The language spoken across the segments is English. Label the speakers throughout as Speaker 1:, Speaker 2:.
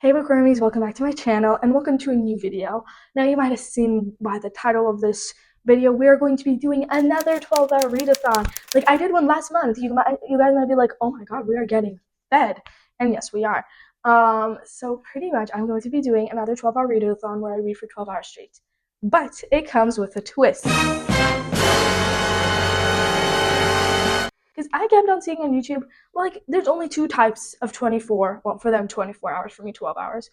Speaker 1: Hey bookwormies, welcome back to my channel and welcome to a new video. Now you might have seen by the title of this video, we are going to be doing another 12-hour readathon. Like I did one last month. You guys might be like, oh my god, we are getting fed. And yes, we are. So pretty much I'm going to be doing another 12-hour readathon where I read for 12 hours straight. But it comes with a twist. Because I kept on seeing on YouTube, like, there's only two types of 24, well, for them 24 hours, for me 12 hours,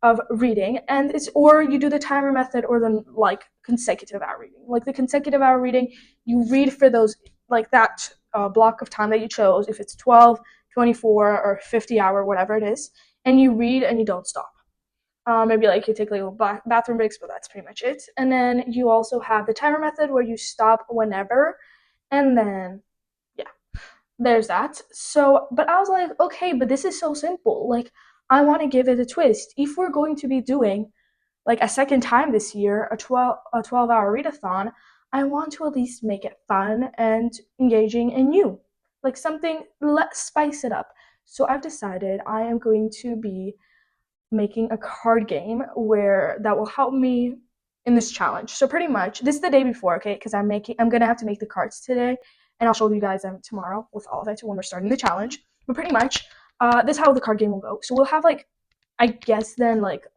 Speaker 1: of reading, and it's, or you do the timer method or the, like, consecutive hour reading. Like, the consecutive hour reading, you read for those, like, that block of time that you chose, if it's 12, 24, or 50 hour, whatever it is, and you read and you don't stop. Maybe like you take like little bathroom breaks, but that's pretty much it. And then you also have the timer method where you stop whenever, and then there's that. So, but I was like, okay, but this is so simple. Like, I want to give it a twist. If we're going to be doing like a second time this year, a 12-hour readathon, I want to at least make it fun and engaging and new. Like something, let's spice it up. So I've decided I am going to be making a card game where that will help me in this challenge. So pretty much, this is the day before, okay? Because I'm gonna have to make the cards today, and I'll show you guys them tomorrow with all of it when we're starting the challenge. But pretty much, this is how the card game will go. So we'll have like, I guess then like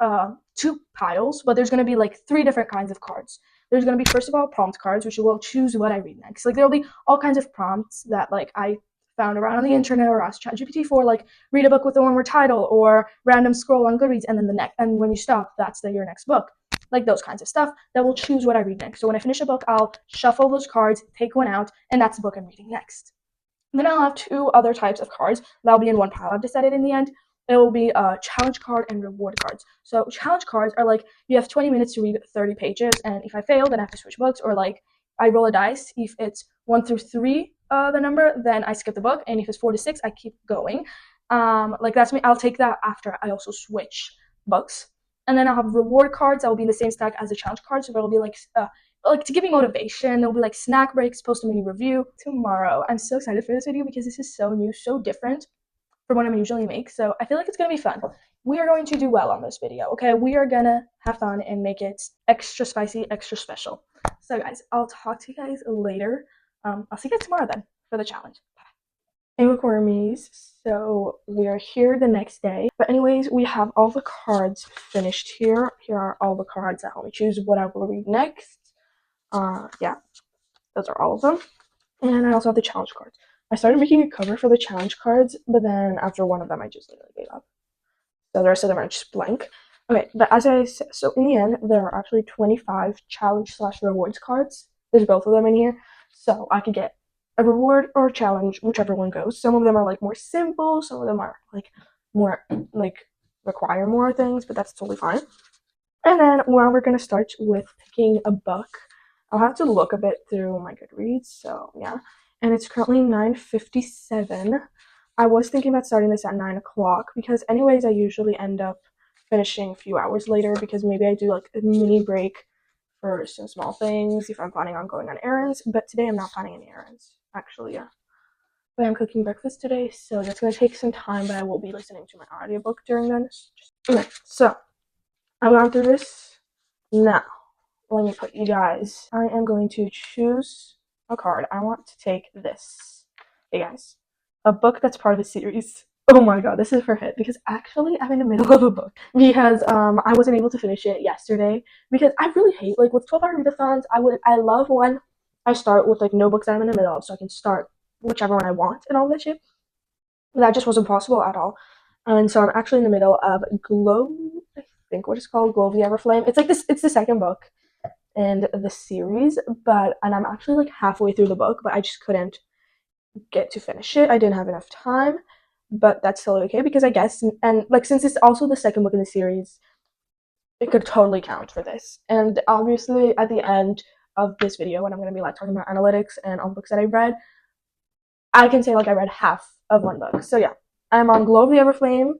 Speaker 1: two piles, but there's gonna be like three different kinds of cards. There's gonna be first of all prompt cards, which will choose what I read next. Like there'll be all kinds of prompts that like I found around on the internet or asked ChatGPT for, like read a book with a one-word title or random scroll on Goodreads, and then the next, and when you stop, that's your next book. Like those kinds of stuff that will choose what I read next. So when I finish a book, I'll shuffle those cards, take one out, and that's the book I'm reading next. And then I'll have two other types of cards that'll be in one pile. I've decided in the end it will be a challenge card and reward cards. So challenge cards are like you have 20 minutes to read 30 pages, and if I fail, then I have to switch books, or like I roll a dice. If it's 1 through 3, the number, then I skip the book, and if it's 4 to 6, I keep going. Like that's me. I'll take that after I also switch books. And then I'll have reward cards that will be in the same stack as the challenge cards, so it'll be like to give me motivation. There'll be like snack breaks, post a mini review tomorrow. I'm so excited for this video because this is so new, so different from what I usually make. So I feel like it's gonna be fun. We are going to do well on this video, okay? We are gonna have fun and make it extra spicy, extra special. So guys, I'll talk to you guys later. I'll see you guys tomorrow then for the challenge. Hey bookwormies, so we are here the next day. But anyways, we have all the cards finished here. Here are all the cards that help me choose what I will read next. Yeah, those are all of them. And I also have the challenge cards. I started making a cover for the challenge cards, but then after one of them, I just literally gave up. So the rest of them are just blank. Okay, but as I said, so in the end, there are actually 25 challenge/rewards cards. There's both of them in here. So I could get a reward or a challenge, whichever one goes. Some of them are like more simple, some of them are like more like require more things, but that's totally fine. And then well, we're gonna start with picking a book. I'll have to look a bit through my Goodreads, so yeah. And it's currently 9:57. I was thinking about starting this at 9 o'clock because anyways I usually end up finishing a few hours later because maybe I do like a mini break for some small things if I'm planning on going on errands, but today I'm not planning any errands, actually, yeah. But I'm cooking breakfast today, so that's going to take some time, but I will be listening to my audiobook during then. Okay, so I've gone through this. Now, let me put you guys. I am going to choose a card. I want to take this. Hey guys, a book that's part of a series. Oh my god, this is for hit because actually I'm in the middle of a book because I wasn't able to finish it yesterday because I really hate like with 12-hour readathons. I love when I start with like no books that I'm in the middle of, so I can start whichever one I want and all that shit. That just wasn't possible at all, and so I'm actually in the middle of Glow. I think what it's called, Glow of the Everflame. It's like this. It's the second book in the series, and I'm actually like halfway through the book, but I just couldn't get to finish it. I didn't have enough time. But that's totally okay because I guess, and like since it's also the second book in the series, it could totally count for this. And obviously at the end of this video when I'm going to be like talking about analytics and all books that I've read, I can say like I read half of one book. So yeah, I'm on Glow of the Everflame,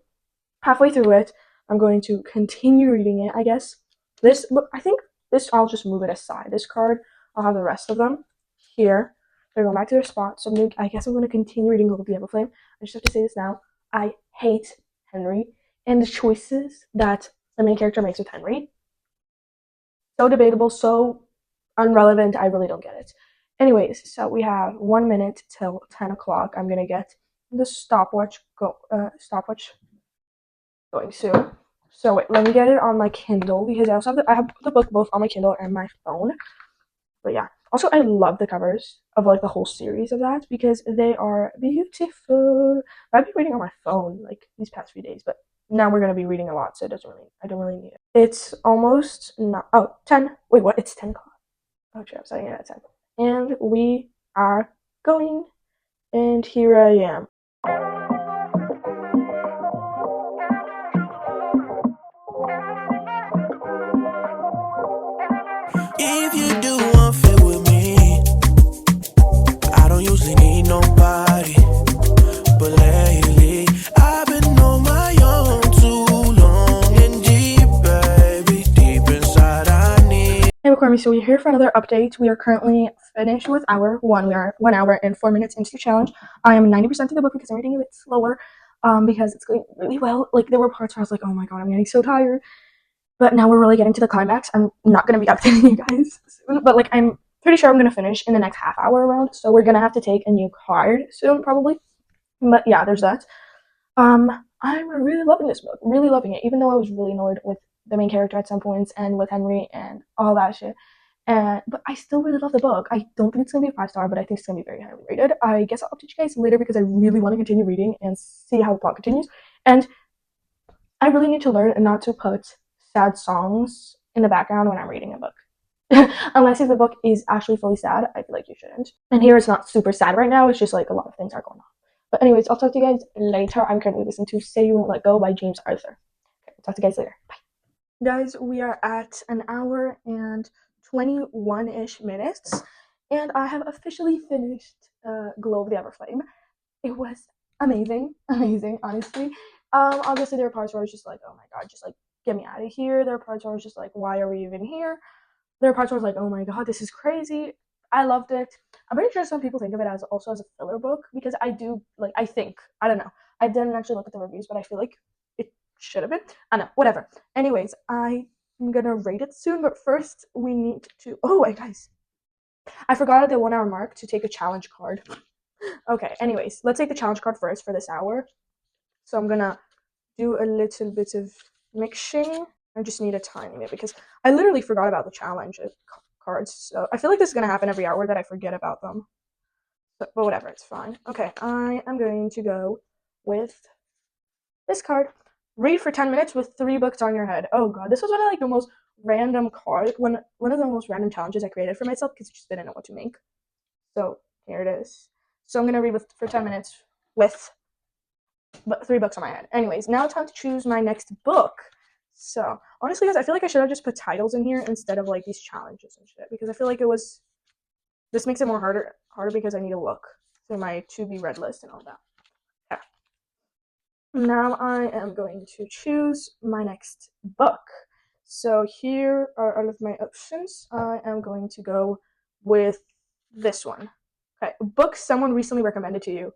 Speaker 1: halfway through it. I'm going to continue reading it, I guess. This book, I think this, I'll just move it aside. This card, I'll have the rest of them here. They're going back to their spot, so I guess I'm going to continue reading Glow of the Everflame. I just have to say this now. I hate Henry. and the choices that the main character makes with Henry. So debatable, so irrelevant, I really don't get it. Anyways, so we have 1 minute till 10 o'clock. I'm gonna get the stopwatch going soon. So wait, let me get it on my Kindle because I have the book both on my Kindle and my phone. But yeah, also I love the covers of like the whole series of that because they are beautiful. I've been reading on my phone like these past few days, but now we're gonna be reading a lot, so I don't really need it. It's almost not 10. Wait, what? It's 10 o'clock. Oh true, I'm starting it at 10. And we are going, and here I am.
Speaker 2: If you do one fit with me, I don't usually need nobody. But lately, I've been on my own too long and deep, baby. Deep inside, I need.
Speaker 1: Hey, bookwormies, so we're here for another update. We are currently finished with hour one. We are 1 hour and 4 minutes into the challenge. I am 90% of the book because I'm reading a bit slower because it's going really well. Like, there were parts where I was like, oh my god, I'm getting so tired. But now we're really getting to the climax. I'm not going to be updating you guys soon, but like I'm pretty sure I'm going to finish in the next half hour around. So we're going to have to take a new card soon, probably. But yeah, there's that. I'm really loving this book, really loving it, even though I was really annoyed with the main character at some points and with Henry and all that shit. But I still really love the book. I don't think it's going to be a 5-star, but I think it's going to be very highly rated. I guess I'll update you guys later because I really want to continue reading and see how the plot continues. And I really need to learn not to put sad songs in the background when I'm reading a book. Unless if the book is actually fully sad, I feel like you shouldn't. And here it's not super sad right now, it's just like a lot of things are going on. But anyways, I'll talk to you guys later. I'm currently listening to Say You Won't Let Go by James Arthur. Okay, I'll talk to you guys later. Bye. Guys, we are at 1 hour and 21-ish minutes, and I have officially finished Glow of the Everflame. It was amazing, honestly. Obviously there are parts where I was just like, oh my god, just like get me out of here. There are parts where I was just like, why are we even here? There are parts where I was like, oh my god, this is crazy. I loved it. I'm pretty sure some people think of it as also as a filler book because I do like I don't know. I didn't actually look at the reviews, but I feel like it should have been. I don't know, whatever. Anyways, I'm gonna rate it soon, but first we need to guys. I forgot at the 1 hour mark to take a challenge card. Okay, anyways, let's take the challenge card first for this hour. So I'm gonna do a little bit of mixing. I just need a tiny bit because I literally forgot about the challenge cards. So I feel like this is gonna happen every hour that I forget about them. But whatever, it's fine. Okay, I am going to go with this card. Read for 10 minutes with 3 books on your head. Oh god, this was one of like the most random cards, one of the most random challenges I created for myself because I just didn't know what to make. So here it is. So I'm gonna read for 10 minutes with 3 books on my head. Anyways, now it's time to choose my next book. So honestly, guys, I feel like I should have just put titles in here instead of like these challenges and shit because I feel like this makes it more harder because I need to look through my to be read list and all that. Yeah. Now I am going to choose my next book. So here are all of my options. I am going to go with this one. Okay, book someone recently recommended to you.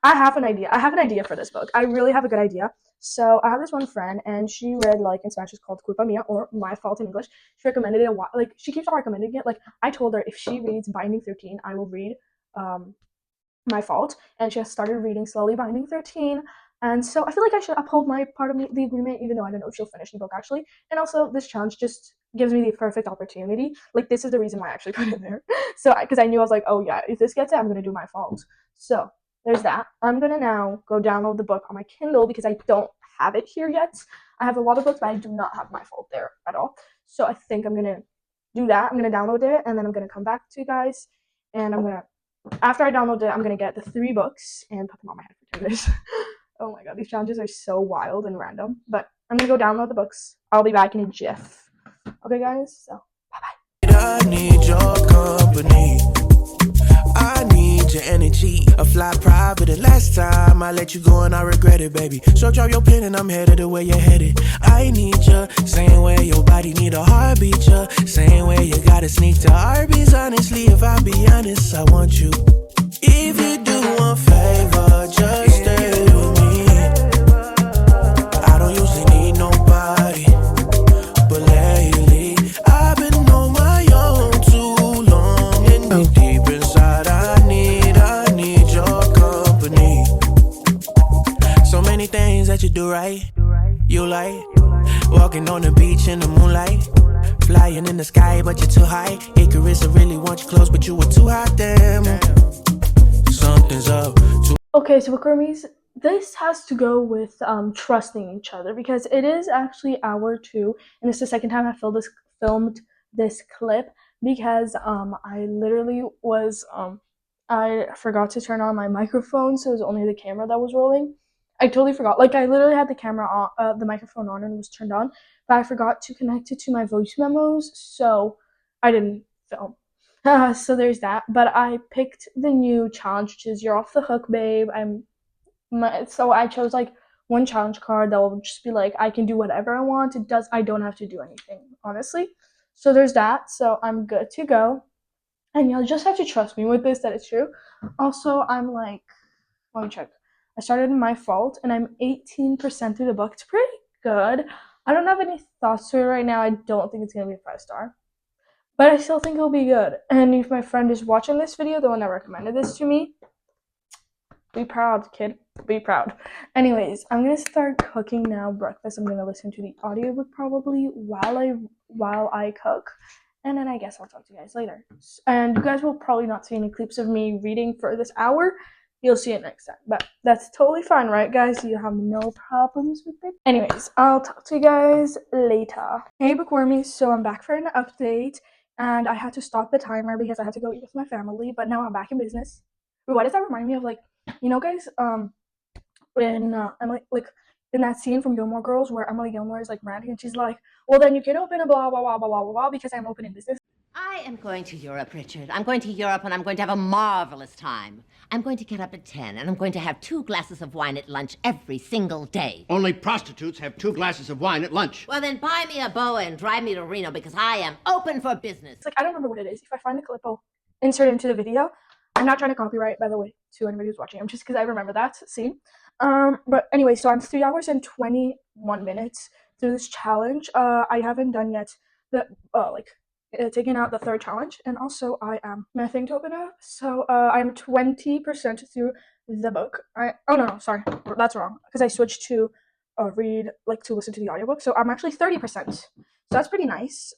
Speaker 1: I have an idea for this book. I really have a good idea. So I have this one friend, and she read like in Spanish, it's called Culpa Mia or My Fault in English. She recommended it a while. Like she keeps on recommending it. Like I told her if she reads Binding 13, I will read My Fault, and she has started reading slowly Binding 13. And so I feel like I should uphold my part of the agreement, even though I don't know if she'll finish the book actually. And also, this challenge just gives me the perfect opportunity. Like this is the reason why I actually put it there. So because I knew I was like, oh yeah, if this gets it, I'm gonna do My Fault. So there's that. I'm gonna now go download the book on my Kindle because I don't have it here yet. I have a lot of books, but I do not have My Fault there at all. So I think I'm gonna do that. I'm gonna download it, and then I'm gonna come back to you guys, and after I download it, I'm gonna get the 3 books and put them on my head for 10 minutes. Oh my god, these challenges are so wild and random. But I'm gonna go download the books. I'll be back in a jiff. Okay, guys? So, bye-bye.
Speaker 2: I need your company. I need your energy. A fly private. The last time I let you go and I regret it, baby. So drop your pen and I'm headed the way you're headed. I need you. Same way your body need a heartbeat, you. Same way you gotta sneak to Arby's. Honestly, if I be honest, I want you. If you do one favor, just stay with me. I You like walking on the beach in the moonlight, flying in the sky, but you're too high. Icarus, I really want you close, but you were too hot, damn. Something's up.
Speaker 1: Okay, so bookwormies, this has to go with trusting each other because it is actually hour 2, and it's the second time I filmed this clip because I literally was I forgot to turn on my microphone, so it was only the camera that was rolling. I totally forgot. Like, I literally had the camera on, the microphone on, and it was turned on, but I forgot to connect it to my voice memos, so I didn't film. So there's that. But I picked the new challenge, which is "You're off the hook, babe." So I chose like one challenge card that will just be like, I can do whatever I want. I don't have to do anything, honestly. So there's that. So I'm good to go, and you'll just have to trust me with this that it's true. Also, I'm like, let me check. I started in My Fault, and I'm 18% through the book. It's pretty good. I don't have any thoughts to it right now. I don't think it's gonna be a 5-star, but I still think it'll be good. And if my friend is watching this video, the one that recommended this to me, be proud, kid. Be proud. Anyways, I'm gonna start cooking now. Breakfast. I'm gonna listen to the audiobook probably while I cook, and then I guess I'll talk to you guys later. And you guys will probably not see any clips of me reading for this hour. You'll see it next time, but that's totally fine, right, guys? You have no problems with it. Anyways, I'll talk to you guys later. Hey, bookwormies. So I'm back for an update, and I had to stop the timer because I had to go eat with my family, but now I'm back in business. Why does that remind me of, like, you know, guys, when Emily, like, in that scene from Gilmore Girls where Emily Gilmore is like ranting and she's like, well, then you can open a blah blah blah blah blah blah blah because I'm opening business.
Speaker 3: I am going to Europe, Richard. I'm going to Europe and I'm going to have a marvelous time. I'm going to get up at 10 and I'm going to have 2 glasses of wine at lunch every single day.
Speaker 4: Only prostitutes have 2 glasses of wine at lunch.
Speaker 3: Well, then buy me a boa and drive me to Reno because I am open for business.
Speaker 1: It's like, I don't remember what it is. If I find the clip, I'll insert it into the video. I'm not trying to copyright, by the way, to anybody who's watching. I'm just because I remember that scene. But anyway, so I'm 3 hours and 21 minutes through this challenge. I haven't done yet the taking out the 3rd challenge, and also I am mething to open up. So I'm 20% through the book. Oh no, sorry, that's wrong because I switched to to listen to the audiobook. So I'm actually 30%. So that's pretty nice.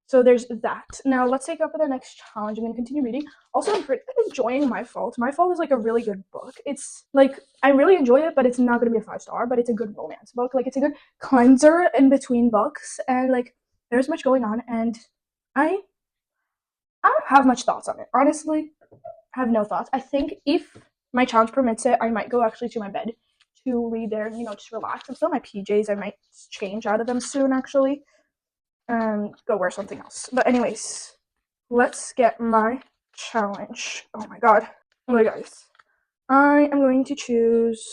Speaker 1: So there's that. Now let's take up the next challenge. I'm going to continue reading. Also, I'm pretty enjoying My Fault. My Fault is like a really good book. It's like, I really enjoy it, but it's not going to be a 5-star, but it's a good romance book. Like, it's a good cleanser in between books, and like, there's much going on, and I don't have much thoughts on it. Honestly, I have no thoughts. I think if my challenge permits it, I might go actually to my bed to read there and, just relax. I'm still in my PJs. I might change out of them soon, actually, and go wear something else. But anyways, let's get my challenge. Oh my god. Okay, guys. I am going to choose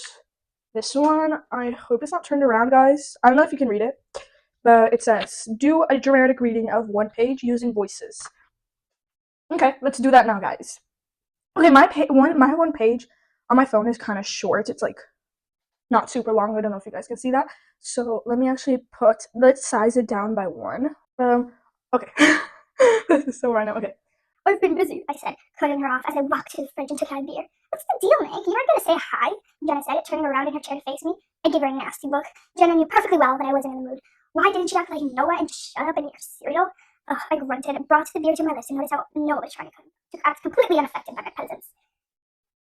Speaker 1: this one. I hope it's not turned around, guys. I don't know if you can read it, but it says, do a dramatic reading of 1 page using voices. Okay, let's do that now, guys. Okay, my 1 page on my phone is kind of short. It's like not super long. I don't know if you guys can see that. So let me actually let's size it down by 1. Okay. This is so random. Okay.
Speaker 5: I've been busy, I said, cutting her off as I walked to the fridge and took out a beer. What's the deal, Meg? You aren't going to say hi? Jenna said, turning around in her chair to face me. I gave her a nasty look. Jenna knew perfectly well that I wasn't in the mood. Why didn't you act like Noah and shut up and eat your cereal? I grunted and brought the beer to my lips and noticed how Noah was trying to act completely unaffected by my presence.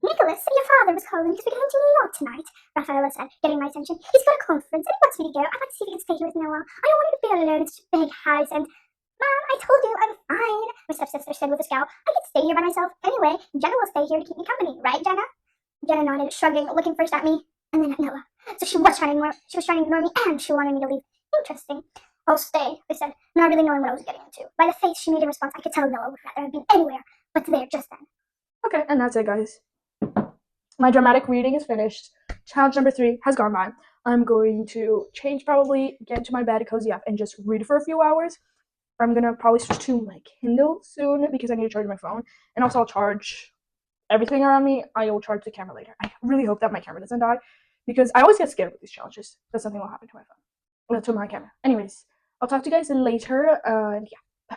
Speaker 5: Nicholas, your father was calling because we're going to New York tonight, Rafaela said, getting my attention. He's got a conference and he wants me to go. I'd like to see if he can stay here with Noah. I don't want him to be alone in such a big house and... Mom, I told you I'm fine, my stepsister said with a scowl. I can stay here by myself anyway. Jenna will stay here to keep me company, right, Jenna? Jenna nodded, shrugging, looking first at me and then at Noah. So she was trying to ignore me and she wanted me to leave. Interesting. I'll stay, they said, not really knowing what I was getting into. By the face she made in response, I could tell Noah would rather have been anywhere but there just then.
Speaker 1: Okay, and that's it, guys. My dramatic reading is finished. Challenge number 3 has gone by. I'm going to change, probably get into my bed, cozy up, and just read for a few hours. I'm gonna probably switch to my Kindle soon because I need to charge my phone, and also I'll charge everything around me. I will charge the camera later. I really hope that my camera doesn't die because I always get scared with these challenges that something will happen to my phone, to my camera. Anyways, I'll talk to you guys later. And yeah.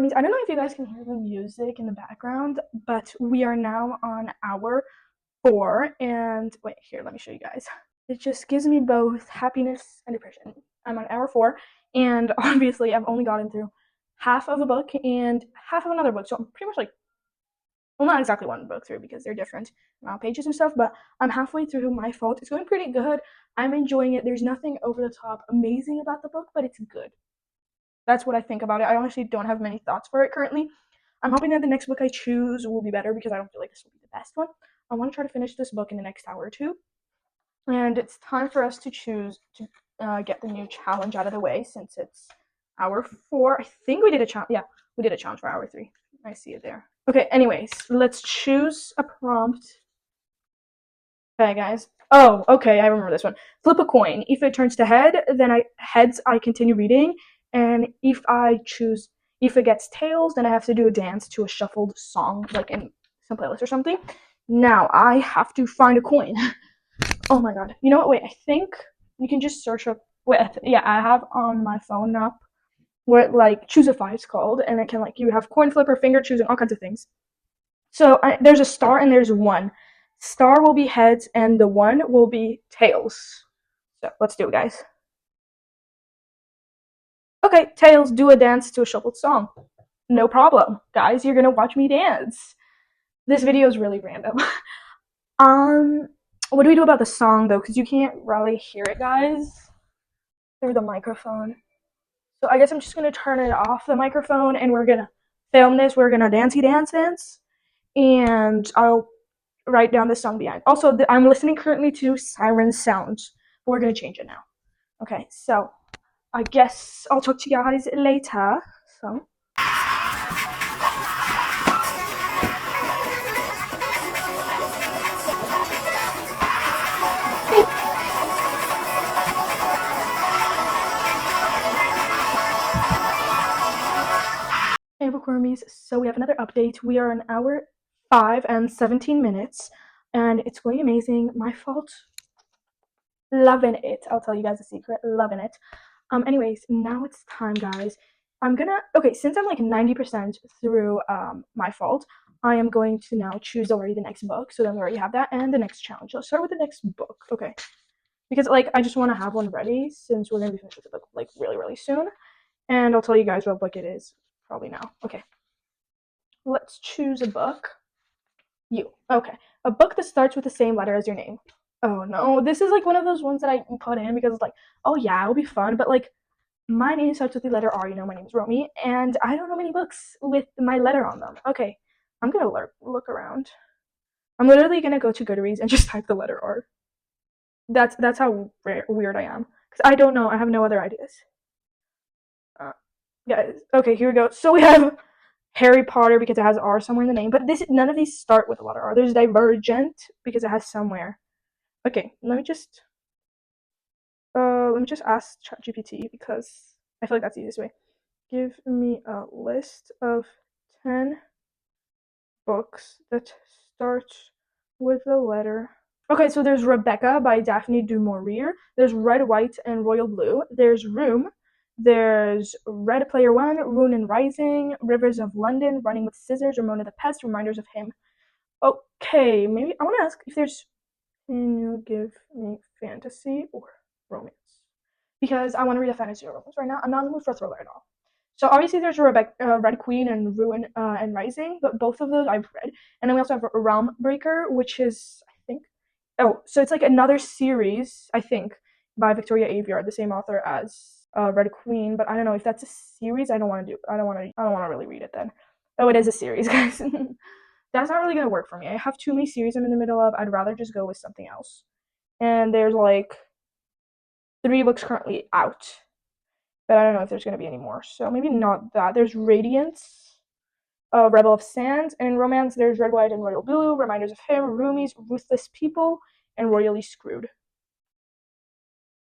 Speaker 1: bookwormies. I don't know if you guys can hear the music in the background, but we are now on hour 4. And wait, here, let me show you guys. It just gives me both happiness and depression. I'm on hour 4, and obviously I've only gotten through half of a book and half of another book. So I'm pretty much like, well, not exactly one book through because they're different pages and stuff, but I'm halfway through My Fault. It's going pretty good. I'm enjoying it. There's nothing over the top amazing about the book, but it's good. That's what I think about it. I honestly don't have many thoughts for it currently. I'm hoping that the next book I choose will be better because I don't feel like this will be the best one. I want to try to finish this book in the next hour or two. And it's time for us to choose to get the new challenge out of the way since it's hour 4. I think we did a challenge. Yeah, we did a challenge for hour 3. I see it there. Okay, anyways, let's choose a prompt. Okay, guys. Oh, okay, I remember this one. Flip a coin. If it turns to then heads, I continue reading. And if it gets tails, then I have to do a dance to a shuffled song, like in some playlist or something. Now, I have to find a coin. Oh my god. You know what? Wait, I think you can just search up. Wait, yeah, I have on my phone up where it, like, Choose a 5's called, and it can, like, you have coin flipper, finger choosing, all kinds of things. So there's a star and there's 1. Star will be heads and the 1 will be tails. So let's do it, guys. Okay, tails, do a dance to a shuffled song. No problem. Guys, you're gonna watch me dance. This video is really random. What do we do about the song, though? Because you can't really hear it, guys, through the microphone. So I guess I'm just gonna turn it off the microphone, and we're gonna film this. We're gonna dancey dance, and I'll write down the song behind. Also, I'm listening currently to Siren Sounds, but we're gonna change it now. Okay, so I guess I'll talk to you guys later. So. Hey, bookwormies. So we have another update. We are on hour 5 and 17 minutes, and it's going amazing. My Fault. Loving it. I'll tell you guys a secret. Loving it. Anyways, now it's time, guys. Okay, since I'm like 90% through My Fault, I am going to now choose already the next book. So then we already have that and the next challenge. Let's start with the next book. Okay. Because like I just want to have one ready since we're going to be finished with the book like really, really soon. And I'll tell you guys what book it is probably now. Okay. Let's choose a book. Okay. A book that starts with the same letter as your name. Oh no, this is like one of those ones that I put in because it's like, oh yeah, it'll be fun, but like my name starts with the letter R, my name is Romy, and I don't know many books with my letter on them. Okay, I'm gonna look around. I'm literally gonna go to Goodreads and just type the letter R. That's how weird I am, because I don't know, I have no other ideas. Guys, okay, here we go. So we have Harry Potter because it has R somewhere in the name, but none of these start with the letter R. There's Divergent because it has somewhere. Okay, let me just ask ChatGPT because I feel like that's the easiest way. Give me a list of 10 books that start with the letter. Okay, so there's Rebecca by Daphne du Maurier. There's Red, White, and Royal Blue. There's Room. There's Red Player One, Rune and Rising, Rivers of London, Running with Scissors, Ramona the Pest, Reminders of Him. Okay, maybe I want to ask if there's. Can you give me fantasy or romance? Because I want to read a fantasy or romance right now. I'm not in the mood for a thriller at all. So obviously there's Red Queen and Ruin and Rising, but both of those I've read. And then we also have Realm Breaker, which is, I think, so it's like another series, I think, by Victoria Aveyard, the same author as Red Queen. But I don't know if that's a series. I don't want to really read it then. Oh, it is a series, guys. That's not really going to work for me. I have too many series I'm in the middle of. I'd rather just go with something else. And there's like 3 books currently out. But I don't know if there's going to be any more. So maybe not that. There's Radiance, Rebel of Sands. And in romance, there's Red, White, and Royal Blue, Reminders of Him, Roomies, Ruthless People, and Royally Screwed.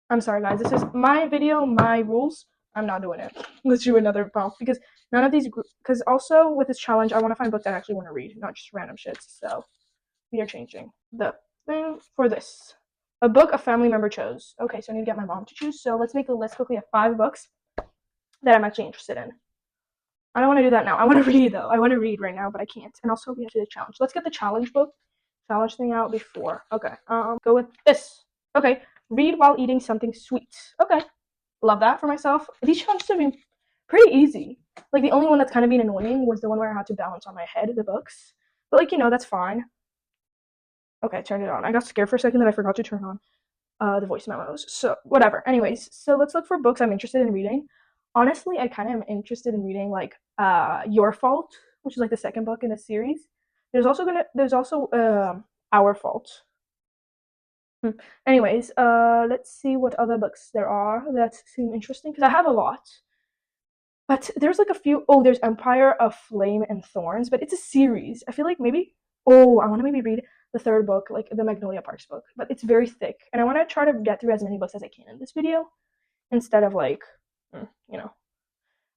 Speaker 1: I'm sorry, guys. This is my video, my rules. I'm not doing it. Let's do another prompt because none of these. Because also with this challenge, I want to find books that I actually want to read, not just random shits. So we are changing the thing for this. A book a family member chose. Okay, so I need to get my mom to choose. So let's make a list quickly of 5 books that I'm actually interested in. I don't want to do that now. I want to read though. I want to read right now, but I can't. And also we have to do the challenge. Let's get the challenge thing out before. Okay. Go with this. Okay. Read while eating something sweet. Okay. Love that for myself. These challenges have been pretty easy. Like the only one that's kind of been annoying was the one where I had to balance on my head the books. But like, that's fine. Okay, turn it on. I got scared for a second that I forgot to turn on the voice memos. So whatever. Anyways, so let's look for books I'm interested in reading. Honestly, I kind of am interested in reading like Your Fault, which is like the second book in the series. There's also Our Fault. Anyways, let's see what other books there are that seem interesting because I have a lot. But there's like a few. Oh, there's Empire of Flame and Thorns, but it's a series. I feel like maybe. Oh, I want to maybe read the third book, like the Magnolia Parks book, but it's very thick, and I want to try to get through as many books as I can in this video, instead of like,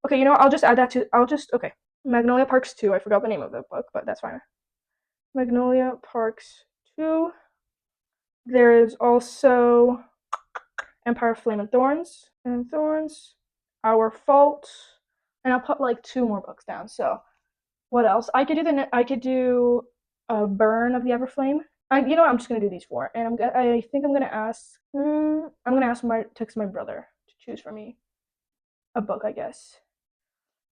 Speaker 1: Okay, I'll just add that to. Okay. Magnolia Parks 2. I forgot the name of the book, but that's fine. Magnolia Parks 2. There is also Empire of Flame and Thorns. Our Fault. And I'll put like 2 more books down. So, what else? I could do Burn of the Everflame. I'm just gonna do these 4, and I think I'm gonna ask. Text my brother to choose for me a book, I guess.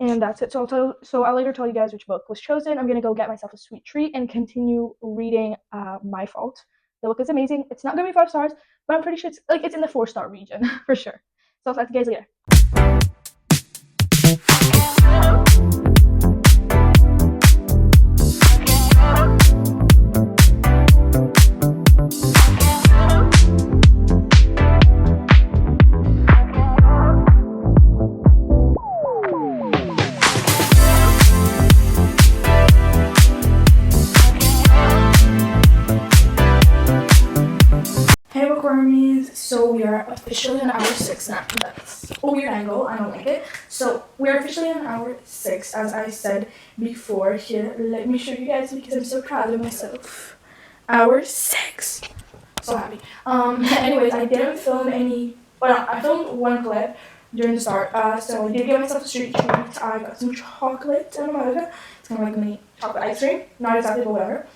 Speaker 1: And that's it. So I'll later tell you guys which book was chosen. I'm gonna go get myself a sweet treat and continue reading My Fault. The book is amazing. It's not gonna be 5 stars, but I'm pretty sure it's in the 4-star region for sure. So I'll talk to you guys later. Hey bookwormies, so we are officially on hour 6 now. That's a weird angle, I don't like it. So we are officially on hour 6, as I said before. Here, let me show you guys because I'm so proud of myself. Hour 6. So happy. Anyways, I didn't film I filmed 1 clip during the start. So I did get myself a street treat. I got some chocolate and a mug. It's kind of like mini chocolate ice cream. Not exactly, but whatever.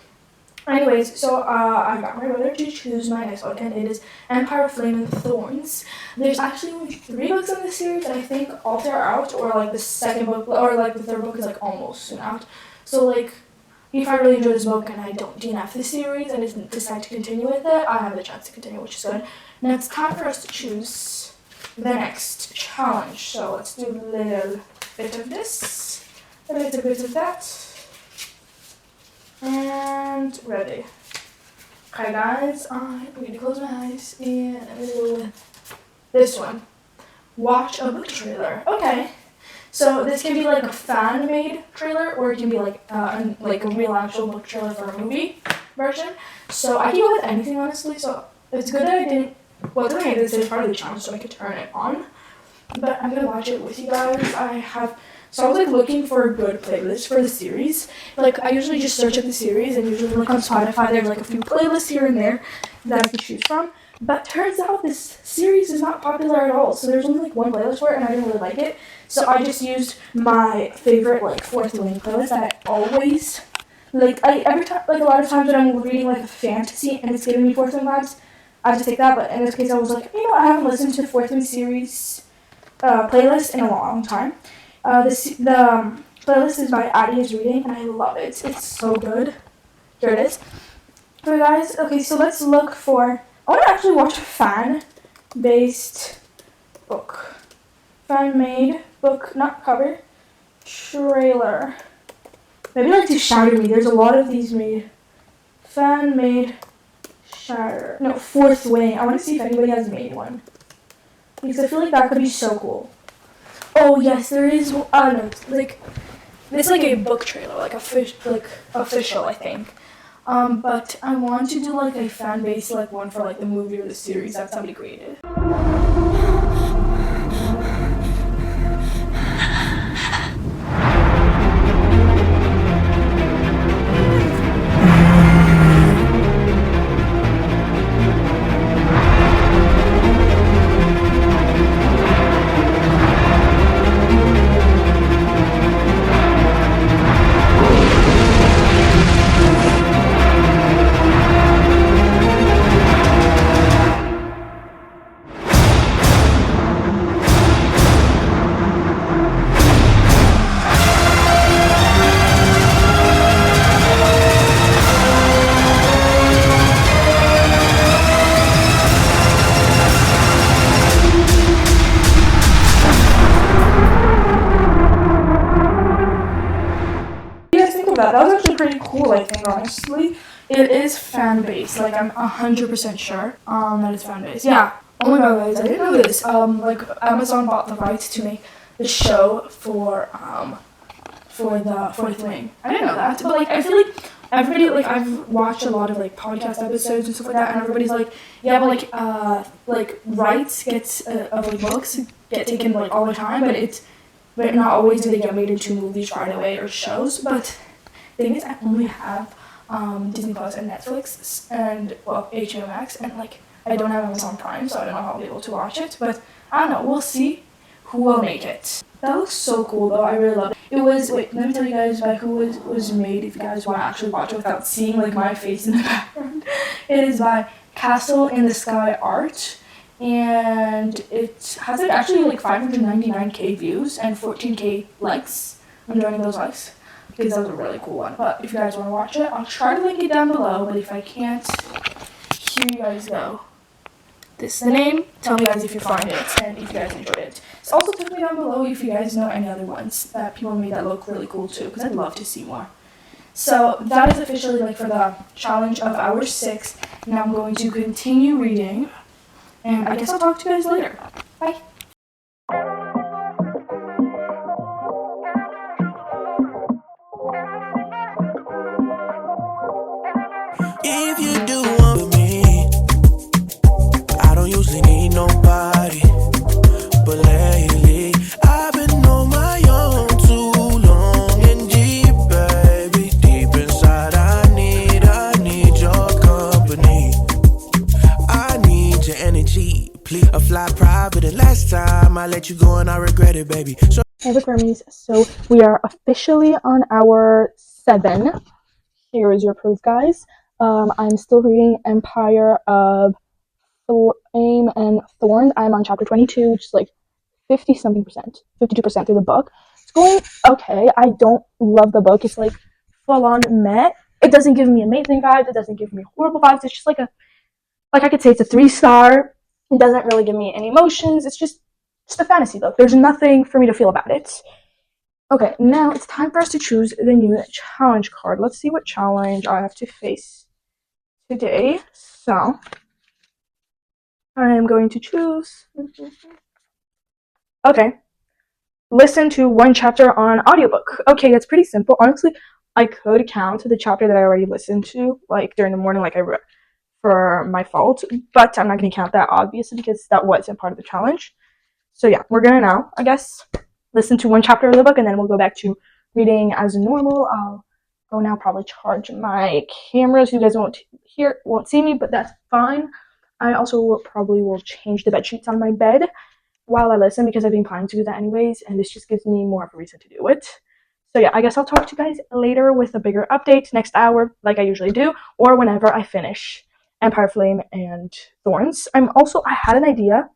Speaker 1: Anyways, so I got my brother to choose my next book, and it is Empire of Flame and Thorns. There's actually only 3 books in this series, and I think all 3 are out, or like the second book, or like the third book is like almost soon out. So like, if I really enjoy this book and I don't DNF this series and decide to continue with it, I have the chance to continue, which is good. Now it's time for us to choose the next challenge. So let's do a little bit of this, a little bit of that. And ready. Okay guys, I'm going to close my eyes and I'm going to go with this one. Watch a book trailer. Okay. So this can be like a fan-made trailer, or it can be like a real actual book trailer for a movie version. So I can go with anything honestly, so it's good that I didn't, well this is part of the challenge so I could turn it on. But I'm going to watch it with you guys. So I was like looking for a good playlist for the series. Like I usually just search up the series, and usually like on Spotify there's like a few playlists here and there that I could choose from. But turns out this series is not popular at all. So there's only like 1 playlist for it, and I didn't really like it. So I just used my favorite like Fourth Wing playlist that I always every time, like a lot of times when I'm reading like a fantasy and it's giving me Fourth Wing vibes, I just take that. But in this case I was like, I haven't listened to the Fourth Wing series playlist in a long time. The playlist is by Addie is Reading, and I love it. It's so good. Here it is. So guys, okay, so let's look for, I want to actually watch a fan-based book. Fan-made book, not cover, trailer. Maybe like to Shatter Me. There's a lot of these made. Fan-made Shatter. No, Fourth Wing. I want to see if anybody has made one, because I feel like that could be so cool. Oh yes, there is. No, it's like a book trailer, like official, I think. But I want to do like a fan base, like one for like the movie or the series that somebody created. that. That was actually pretty cool, I think, honestly. It is fan-based. Like, I'm 100% sure that it's fan-based. Yeah. Oh my god, guys, I didn't know this. Like, Amazon bought the rights to make the show for the Fourth Wing. I didn't know that. But, like, I feel like everybody, like, I've watched a lot of, like, podcast episodes and stuff like that, and everybody's like, yeah, but, like rights of, like, books get taken, like, all the time, but not always do they get made into movies right away or shows. But the thing is, I only have Disney Plus and Netflix and, well, HBO Max, and, like, I don't have Amazon Prime, so I don't know how I'll be able to watch it. But I don't know, we'll see who will make it. That looks so cool, though. I really love it. It was, wait, let me tell you guys by who it was made, if you guys want to actually watch it without seeing, like, my face in the background. It is by Castle in the Sky Art, and it has, like, actually, like, 599k views and 14k likes. I'm joining those likes because that was a really cool one. But if you guys want to watch it, I'll try to link it down below, but if I can't, here you guys go. This is the name. Tell me guys if you find it and if you guys enjoyed it. So also tell me down below if you guys know any other ones that people made that look really cool too, because I'd love to see more. So that is officially like for the challenge of hour 6. Now I'm going to continue reading, and I guess I'll talk to you guys later. Bye.
Speaker 2: If you do one for me, I don't usually need nobody. But lately, I've been on my own too long and deep, baby. Deep inside, I need your company. I need your energy. Please, a fly private. And last time I let you go and I regret it, baby. So
Speaker 1: Hey, bookwormies. So we are officially on hour 7. Here is your proof, guys. I'm still reading Empire of Flame and Thorns. I'm on chapter 22, which is like 50-something%, 52% through the book. It's going okay. I don't love the book. It's like full on meh. It doesn't give me amazing vibes. It doesn't give me horrible vibes. It's just like I could say it's a 3-star. It doesn't really give me any emotions. It's just a fantasy book. There's nothing for me to feel about it. Okay, now it's time for us to choose the new challenge card. Let's see what challenge I have to face today. So I am going to choose. Okay. Listen to one chapter on audiobook. Okay, that's pretty simple. Honestly, I could count the chapter that I already listened to, like during the morning, like I wrote for my fault, but I'm not going to count that, obviously, because that wasn't part of the challenge. So yeah, we're going to now, I guess, listen to one chapter of the book, and then we'll go back to reading as normal. I'll go now, probably charge my camera so you guys won't see me, but that's fine. I also probably will change the bed sheets on my bed while I listen, because I've been planning to do that anyways, and this just gives me more of a reason to do it. So yeah, I guess I'll talk to you guys later with a bigger update next hour, like I usually do, or whenever I finish Empire Flame and Thorns. I had an idea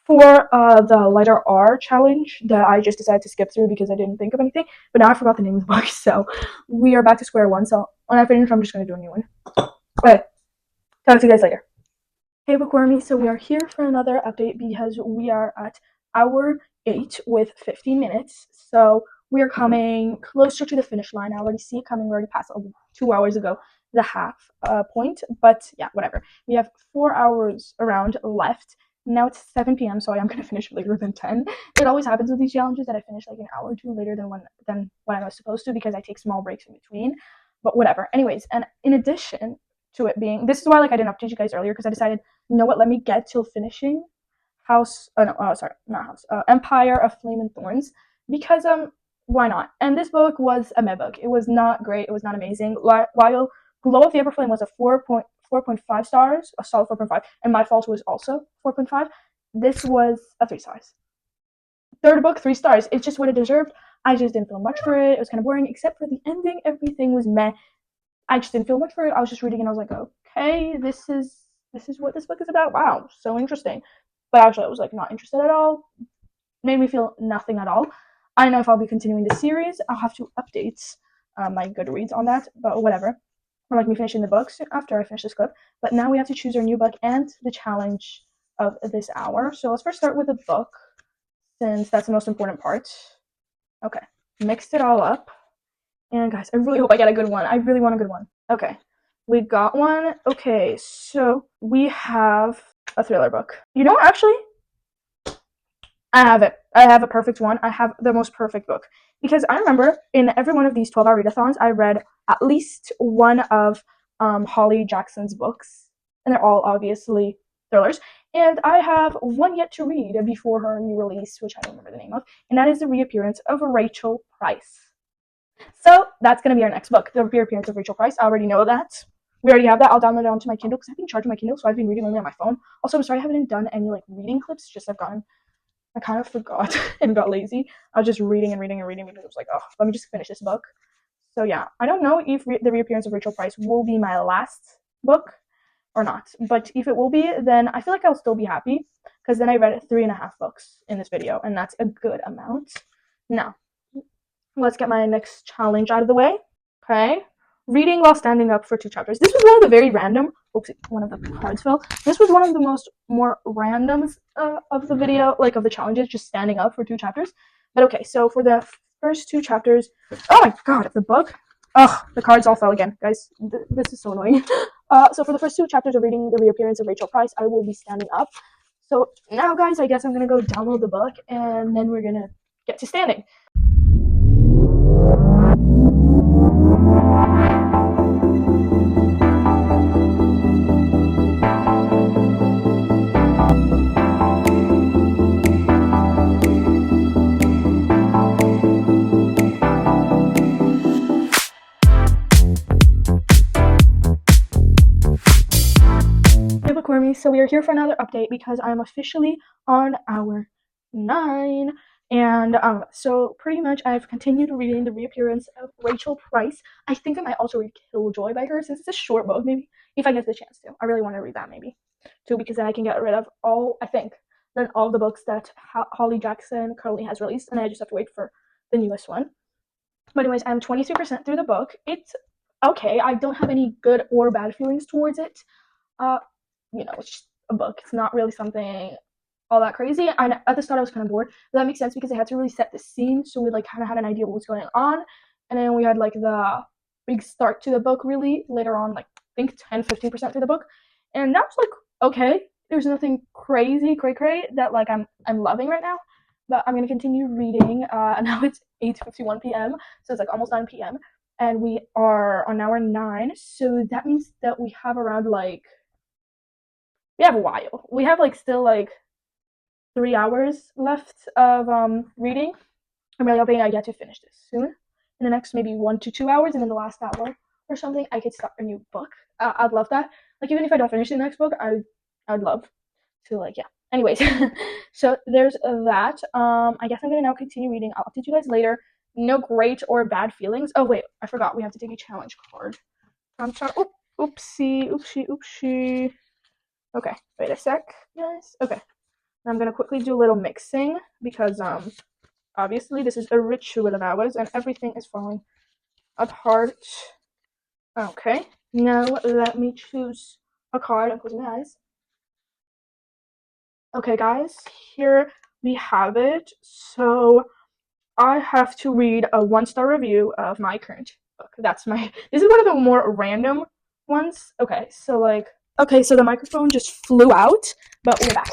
Speaker 1: for the letter R challenge that I just decided to skip through because I didn't think of anything, but now I forgot the name of the book, so we are back to square one. So when I finish, I'm just going to do a new one. Okay, talk to you guys later. Hey, bookwormy, so we are here for another update because we are at hour 8 with 15 minutes, so we are coming closer to the finish line. I already see it coming. We already passed 2 hours ago the half point, but yeah, whatever. We have 4 hours around left. Now it's 7 p.m., so I am going to finish later than 10. It always happens with these challenges that I finish like an hour or two later than when I was supposed to, because I take small breaks in between, but whatever. Anyways, and in addition to it being, this is why like I didn't update you guys earlier, because I decided, you know what, let me get till finishing Empire of Flame and Thorns, because why not? And this book was a meh book. It was not great. It was not amazing. While Glow of the Everflame was a 4.5 stars, a solid 4.5, and My Fault was also 4.5. This was a 3 stars. Third book, 3 stars. It's just what it deserved. I just didn't feel much for it. It was kind of boring, except for the ending. Everything was meh. I just didn't feel much for it. I was just reading and I was like, okay, this is what this book is about. Wow, so interesting. But actually, I was like not interested at all. Made me feel nothing at all. I don't know if I'll be continuing the series. I'll have to update my Goodreads on that, but whatever. Or like me finishing the books after I finish this clip. But now we have to choose our new book and the challenge of this hour. So let's first start with the book, since that's the most important part. Okay, mixed it all up. And guys, I really hope I get a good one. I really want a good one. Okay, we got one. Okay, so we have a thriller book. You know what, actually? I have it. I have a perfect one. I have the most perfect book. Because I remember in every one of these 12-hour readathons, I read at least one of Holly Jackson's books. And they're all obviously thrillers. And I have one yet to read before her new release, which I don't remember the name of. And that is the reappearance of Rachel Price. So that's going to be our next book, the reappearance of Rachel Price. I already know that. We already have that. I'll download it onto my Kindle because I've been charging my Kindle, so I've been reading only on my phone. Also, I'm sorry I haven't done any like reading clips. Just I kind of forgot and got lazy. I was just reading and reading and reading because it was like, oh, let me just finish this book. So yeah, I don't know if the reappearance of Rachel Price will be my last book or not. But if it will be, then I feel like I'll still be happy because then I read 3.5 books in this video, and that's a good amount. Now, let's get my next challenge out of the way. Okay. Reading while standing up for 2 chapters. This was one of the very random. Oops, one of the cards fell. This was one of the more randoms of the video, like of the challenges, just standing up for 2 chapters. But okay, so for the first 2 chapters, oh my god, the book. Oh, the cards all fell again, guys. This is so annoying. So for the first 2 chapters of reading the reappearance of Rachel Price, I will be standing up. So now, guys, I guess I'm gonna go download the book, and then we're gonna get to standing. Bookwormies, so we are here for another update because I'm officially on hour 9, and so pretty much I've continued reading the reappearance of Rachel Price. I think I might also read Killjoy by her since it's a short book, maybe, if I get the chance to. I really want to read that maybe too, because then I can get rid of all the books that Holly Jackson currently has released, and I just have to wait for the newest one. But anyways, I'm 23% through the book. It's okay. I don't have any good or bad feelings towards it. It's just a book. It's not really something all that crazy. At the start I was kind of bored, but that makes sense because I had to really set the scene, so we like kind of had an idea of what was going on, and then we had like the big start to the book really later on, like I think 10-15% through the book, and that was like okay. There's nothing crazy that like I'm loving right now, but I'm gonna continue reading. Now it's 8:51 p.m., so it's like almost 9 p.m. and we are on hour 9, so that means that we have around like. We have a while. We have like still like 3 hours left of reading. I'm really hoping I get to finish this soon. In the next maybe 1 to 2 hours, and in the last hour or something, I could start a new book. I'd love that. Like even if I don't finish the next book, I'd love to like yeah. Anyways, so there's that. I guess I'm gonna now continue reading. I'll update you guys later. No great or bad feelings. Oh wait, I forgot. We have to take a challenge card. I'm sorry. Oopsie. Okay, wait a sec, guys. Okay, I'm gonna quickly do a little mixing because obviously this is a ritual of ours and everything is falling apart. Okay, now let me choose a card. I'm closing my eyes. Okay, guys, here we have it. So I have to read a 1-star review of my current book. This is one of the more random ones. Okay, so the microphone just flew out, but we're back.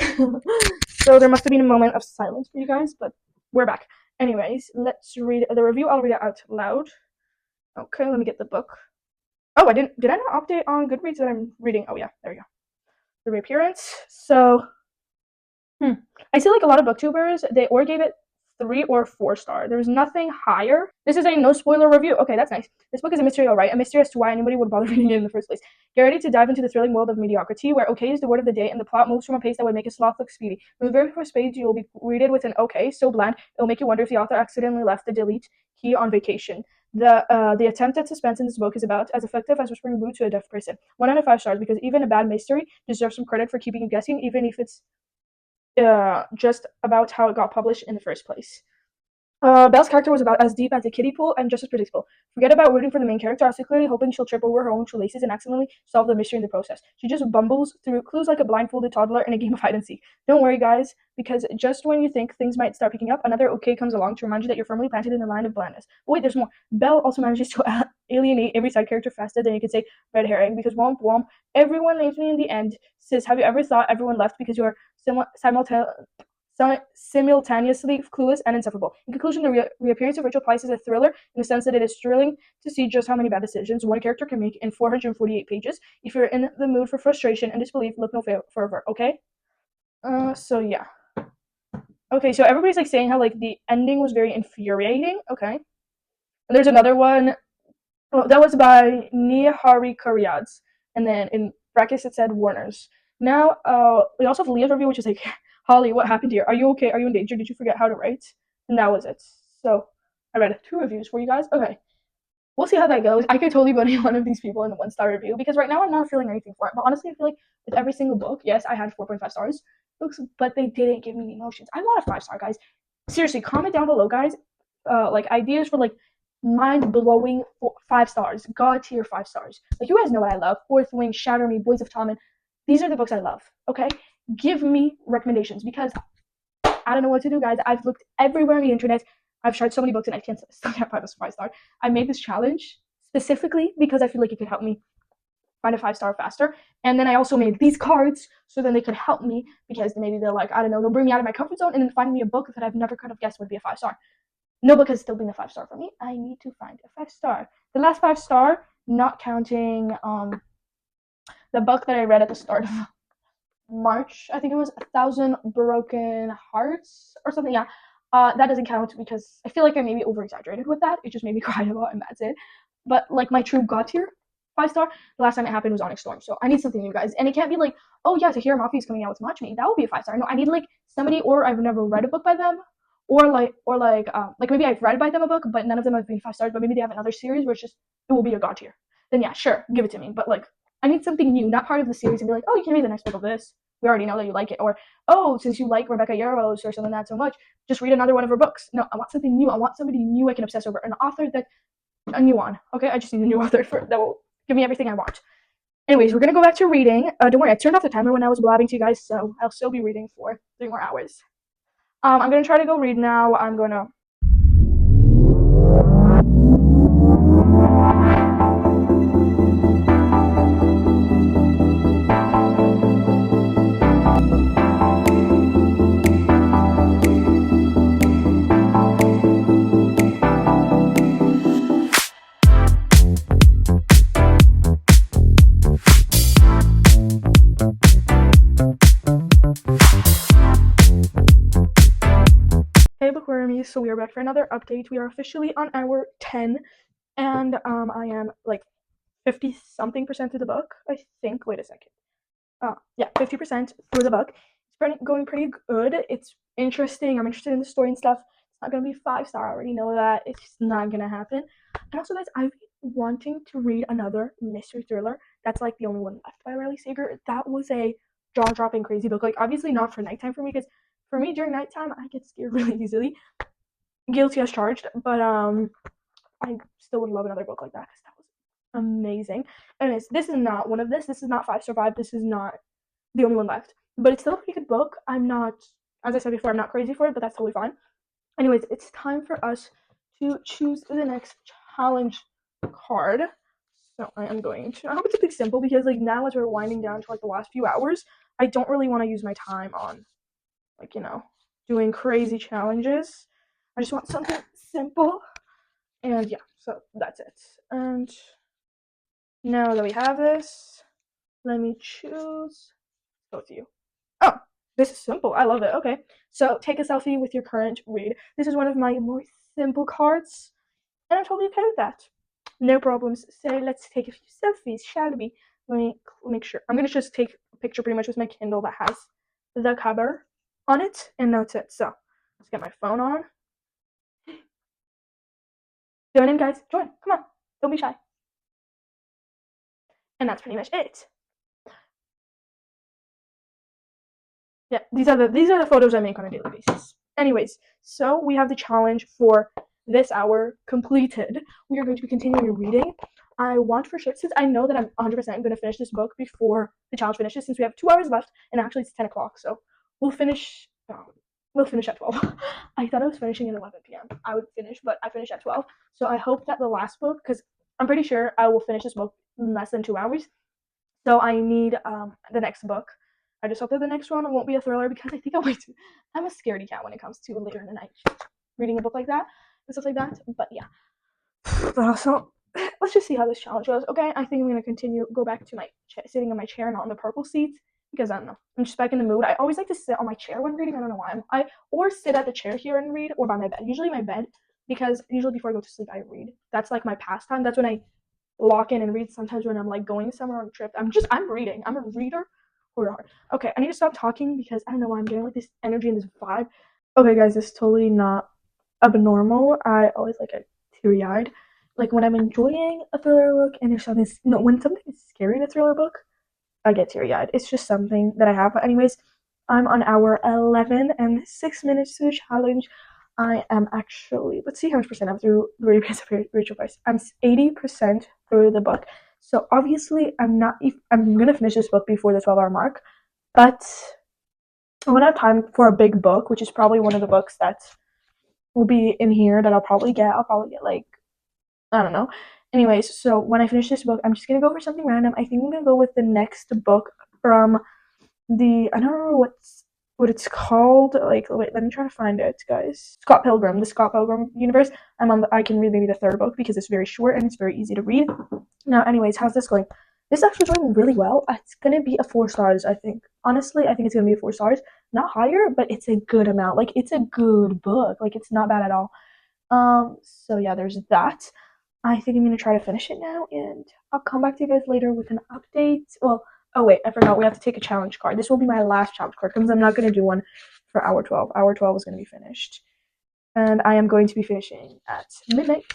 Speaker 1: So there must have been a moment of silence for you guys, but we're back. Anyways, let's read the review. I'll read it out loud. Okay, let me get the book. Oh, did I not update on Goodreads that I'm reading? Oh yeah, there we go. The reappearance. So, I see like a lot of booktubers, they or gave it 3 or 4 star. There's nothing higher. This is a no spoiler review. Okay, that's nice. This book is a mystery, alright. A mystery as to why anybody would bother reading it in the first place. Get ready to dive into the thrilling world of mediocrity, where okay is the word of the day, and the plot moves from a pace that would make a sloth look speedy. From the very first page, you'll be greeted with an okay, so bland, it'll make you wonder if the author accidentally left the delete key on vacation. The attempt at suspense in this book is about as effective as whispering boo to a deaf person. 1 out of 5 stars, because even a bad mystery deserves some credit for keeping you guessing, even if it's just about how it got published in the first place. Belle's character was about as deep as a kiddie pool and just as predictable. Forget about rooting for the main character. I was secretly hoping she'll trip over her own shoelaces and accidentally solve the mystery in the process. She just bumbles through clues like a blindfolded toddler in a game of hide and seek. Don't worry, guys, because just when you think things might start picking up, another okay comes along to remind you that you're firmly planted in the line of blandness. But wait, there's more. Belle also manages to alienate every side character faster than you could say red herring, because womp womp, everyone leaves me in the end. Sis, have you ever thought everyone left because you're simultaneously clueless and insufferable? In conclusion, the reappearance of Rachel Price is a thriller in the sense that it is thrilling to see just how many bad decisions one character can make in 448 pages. If you're in the mood for frustration and disbelief, look no further, okay? So yeah. Okay, so everybody's like saying how like the ending was very infuriating. Okay. And there's another one. Well, that was by Nihari Kuriads. And then in brackets it said Warner's. Now, we also have Leah's review, which is like, Holly, what happened here? Are you okay? Are you in danger? Did you forget how to write? And that was it. So I read 2 reviews for you guys. Okay. We'll see how that goes. I could totally put one of these people in a 1-star review because right now I'm not feeling anything for it. But honestly, I feel like with every single book, yes, I had 4.5 stars books, but they didn't give me the emotions. I want a 5-star, guys. Seriously, comment down below, guys. Like ideas for like mind-blowing 5 stars, god tier 5 stars. Like you guys know what I love. Fourth Wing, Shatter Me, Boys of Tommen. These are the books I love. Okay, give me recommendations because I don't know what to do, guys. I've looked everywhere on the internet. I've tried so many books and I still can't find a 5-star. I made this challenge specifically because I feel like it could help me find a 5-star faster. And then I also made these cards so then they could help me because maybe they're like, I don't know, they'll bring me out of my comfort zone and then find me a book that I've never could have guessed would be a 5-star. No book has still been a 5-star for me. I need to find a 5-star. The last 5-star, not counting the book that I read at the start of March, I think it was 1,000 Broken Hearts or something. Yeah, that doesn't count because I feel like I maybe over exaggerated with that. It just made me cry a lot, and that's it. But like my true god tier 5-star, the last time it happened was Onyx Storm. So I need something new, guys. And it can't be like, oh yeah, Tahira Mafi is coming out with Match Me. That would be a 5-star. No, I need like somebody, or I've never read a book by them, or like maybe I've read by them a book, but none of them have been 5 stars. But maybe they have another series where it's just it will be a god tier. Then yeah, sure, give it to me. But like I need something new, not part of the series, and be like, oh, you can read the next book of this. We already know that you like it. Or, oh, since you like Rebecca Yarros or something that so much, just read another one of her books. No, I want something new. I want somebody new I can obsess over. An author that a new one. Okay, I just need a new author that will give me everything I want. Anyways, we're gonna go back to reading. Don't worry, I turned off the timer when I was blabbing to you guys, so I'll still be reading for 3 more hours. I'm gonna try to go read now. I'm gonna Hey bookwormies, so we are back for another update. We are officially on hour 10, and I am like 50 something percent through the book, I think. Wait a second. Yeah, 50% through the book. It's going pretty good. It's interesting. I'm interested in the story and stuff. It's not gonna be 5-star. I already know that. It's just not gonna happen. And also, guys, I've been wanting to read another mystery thriller. That's like the only one left by Riley Sager. That was a jaw-dropping crazy book. Like obviously not for nighttime for me, because for me during nighttime I get scared really easily. Guilty as charged, but I still would love another book like that because that was amazing. Anyways, this is not one of this. This is not 5-star vibe. This is not the only one left, but it's still a pretty good book. I'm not, as I said before, I'm not crazy for it, but that's totally fine. Anyways, it's time for us to choose the next challenge card. So I am going to, I hope it's a bit simple because like now as we're winding down to like the last few hours, I don't really want to use my time on like, you know, doing crazy challenges. I just want something simple. And yeah, so that's it. And now that we have this, let me choose. Go with you. Oh, this is simple. I love it. Okay, so take a selfie with your current read. This is one of my more simple cards, and I'm totally okay with that. No problems. So let's take a few selfies, shall we? Let me make sure. I'm gonna just take a picture pretty much with my Kindle that has the cover on it, and that's it. So let's get my phone on. Join in, guys. Join. Come on. Don't be shy. And that's pretty much it. Yeah, these are the photos I make on a daily basis. Anyways, so we have the challenge for this hour completed. We are going to be continuing reading. I want for sure, since I know that I'm 100% going to finish this book before the challenge finishes, since we have 2 hours left, and actually it's 10 o'clock, so we'll finish at 12. I thought I was finishing at 11 p.m. I would finish, but I finished at 12. So I hope that the last book, because I'm pretty sure I will finish this book in less than 2 hours. So I need the next book. I just hope that the next one won't be a thriller, because I think I'm a scaredy cat when it comes to later in the night reading a book like that and stuff like that. But yeah. But also, let's just see how this challenge goes. Okay, I think I'm going to go back to my sitting in my chair, not on the purple seats, because I don't know, I'm just back in the mood. I always like to sit on my chair when reading. I don't know why. Or sit at the chair here and read, or by my bed. Usually my bed, because usually before I go to sleep I read. That's like my pastime. That's when I lock in and read. Sometimes when I'm like going somewhere on a trip, I'm reading. I'm a reader. Okay, I need to stop talking because I don't know why I'm getting like this energy and this vibe. Okay, guys, this is totally not abnormal. I always get teary-eyed. Like when I'm enjoying a thriller book and there's something, when something is scary in a thriller book, I get teary-eyed. It's just something that I have. But anyways, I'm on hour 11 and 6 minutes to the challenge. I am actually, let's see how much percent I'm through the Reading of Rachel Price. I'm 80% through the book. So obviously I'm going to finish this book before the 12-hour mark. But I won't have time for a big book, which is probably one of the books that will be in here that I'll probably get like, I don't know. Anyways, so when I finish this book, I'm just going to go for something random. I think I'm going to go with the next book from I don't know what it's called. Wait, let me try to find it, guys. The Scott Pilgrim universe. I can read maybe the 3rd book because it's very short and it's very easy to read. Now, anyways, how's this going? This is actually going really well. It's going to be a 4 stars, I think. Honestly, I think it's going to be a 4 stars. Not higher, but it's a good amount. It's a good book. It's not bad at all. So yeah, there's that. I think I'm going to try to finish it now, and I'll come back to you guys later with an update. Well, oh wait, I forgot. We have to take a challenge card. This will be my last challenge card, because I'm not going to do one for hour 12. Hour 12 is going to be finished. And I am going to be finishing at midnight.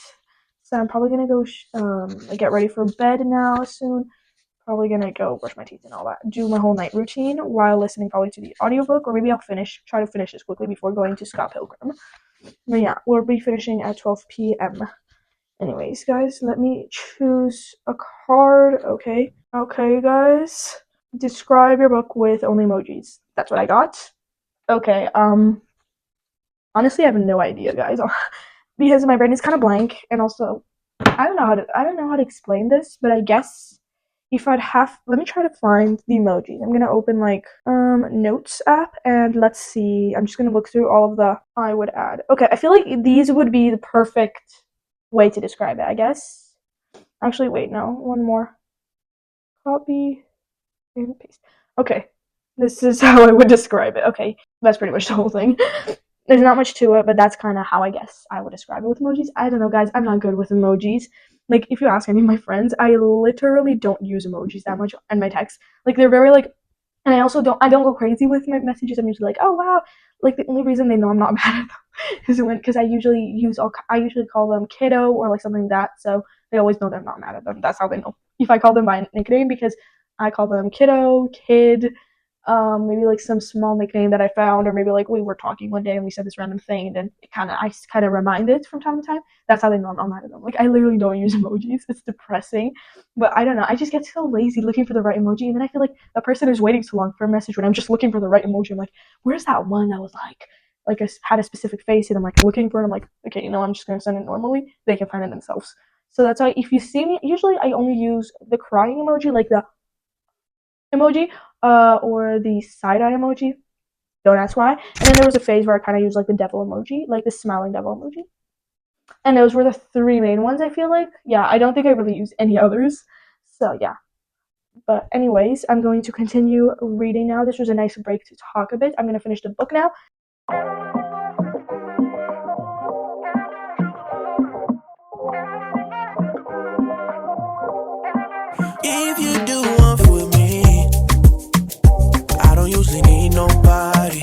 Speaker 1: So I'm probably going to go get ready for bed now soon. Probably going to go brush my teeth and all that. Do my whole night routine while listening probably to the audiobook. Or maybe I'll try to finish this quickly before going to Scott Pilgrim. But yeah, we'll be finishing at 12 p.m. Anyways, guys, let me choose a card. Okay, guys. Describe your book with only emojis. That's what I got. Okay, honestly, I have no idea, guys, because my brain is kind of blank, and also, I don't know how to explain this, but I guess if let me try to find the emojis. I'm gonna open notes app, and let's see. I'm just gonna look through all of the I would add. Okay, I feel like these would be the perfect way to describe it, I guess. Actually, wait, no, one more. Copy and paste. Okay, this is how I would describe it. Okay, that's pretty much the whole thing. There's not much to it, but that's kind of how I guess I would describe it with emojis. I don't know, guys. I'm not good with emojis. If you ask any of my friends, I literally don't use emojis that much in my texts. They're very and I also don't go crazy with my messages. I'm usually oh wow. The only reason they know I'm not mad at them is because I usually call them kiddo or something like that, so they always know that I'm not mad at them. That's how they know. If I call them by a nickname, because I call them kiddo, kid, maybe some small nickname that I found, or maybe we were talking one day and we said this random thing, and then I kind of remind it from time to time. That's how they know I'm not mad at them. I literally don't use emojis. It's depressing, but I don't know. I just get so lazy looking for the right emoji, and then I feel like the person is waiting so long for a message when I'm just looking for the right emoji. I'm where's that one that was had a specific face, and I'm looking for it. I'm okay, I'm just gonna send it normally. They can find it themselves. So that's why if you see me, usually I only use the crying emoji, the emoji, or the side-eye emoji. Don't ask why. And then there was a phase where I kind of used the devil emoji, the smiling devil emoji. And those were the 3 main ones, I feel like. Yeah, I don't think I really used any others. So yeah. But anyways, I'm going to continue reading now. This was a nice break to talk a bit. I'm going to finish the book now.
Speaker 2: If you do one for me, I don't usually need nobody,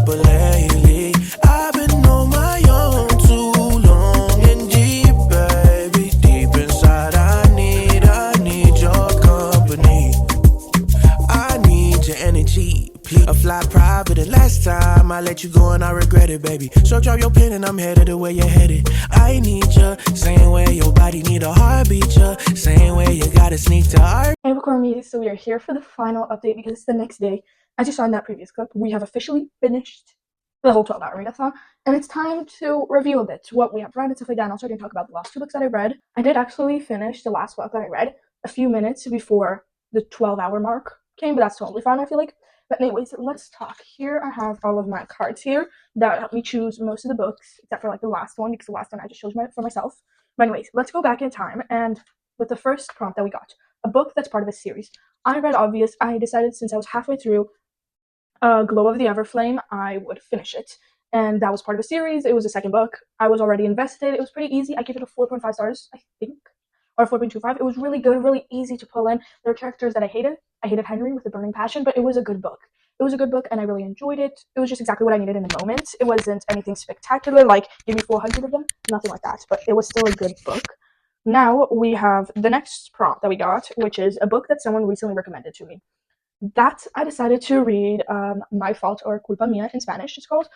Speaker 2: but lately I've been on my own too long and deep, baby. Deep inside, I need your company. I need your energy. Please, a fly private, and last time time I let you go and I regret it, baby. So drop your pen and I'm headed the way you're headed. I need ya, same way your body need a heartbeat, ya. Same way you gotta sneak to our.
Speaker 1: Hey, bookwormies, so we are here for the final update because it's the next day. As you saw in that previous clip, we have officially finished the whole 12-hour readathon, and it's time to review a bit what we have read and stuff like that. And also, I can talk about the last 2 books that I read. I did actually finish the last book that I read a few minutes before the 12-hour mark came, but that's totally fine, I feel like. But anyways, let's talk. Here I have all of my cards here that help me choose most of the books, except for like the last one, because the last one I just chose for myself. But anyways, let's go back in time, and with the first prompt that we got, a book that's part of a series. I read Obvious. I decided since I was halfway through Glow of the Everflame, I would finish it. And that was part of a series. It was a second book. I was already invested. It was pretty easy. I gave it a 4.5 stars, I think, or 4.25. It was really good, really easy to pull in. There were characters that I hated. I hated Henry with a burning passion, but it was a good book. It was a good book, and I really enjoyed it. It was just exactly what I needed in the moment. It wasn't anything spectacular, like give me 400 of them, nothing like that, but it was still a good book. Now we have the next prompt that we got, which is a book that someone recently recommended to me. That I decided to read My Fault, or Culpa Mia in Spanish, it's called.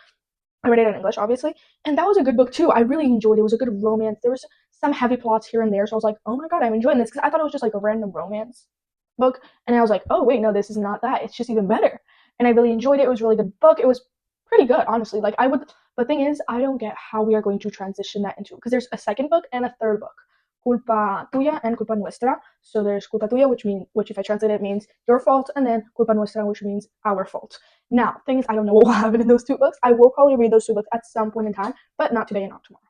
Speaker 1: I read it in English, obviously, and that was a good book too. I really enjoyed it. It was a good romance. There was some heavy plots here and there, so I was like, oh my god, I'm enjoying this, because I thought it was just like a random romance book, and I was like, oh wait, no, this is not that. It's just even better, and I really enjoyed it. It was a really good book. It was pretty good, honestly. Like, I would, but the thing is, I don't get how we are going to transition that into, because there's a second book and a third book, Culpa Tuya and Culpa Nuestra. So there's Culpa Tuya, which if I translate it means your fault, and then Culpa Nuestra, which means our fault. Now, thing is, I don't know what will happen in those 2 books. I will probably read those 2 books at some point in time, but not today and not tomorrow.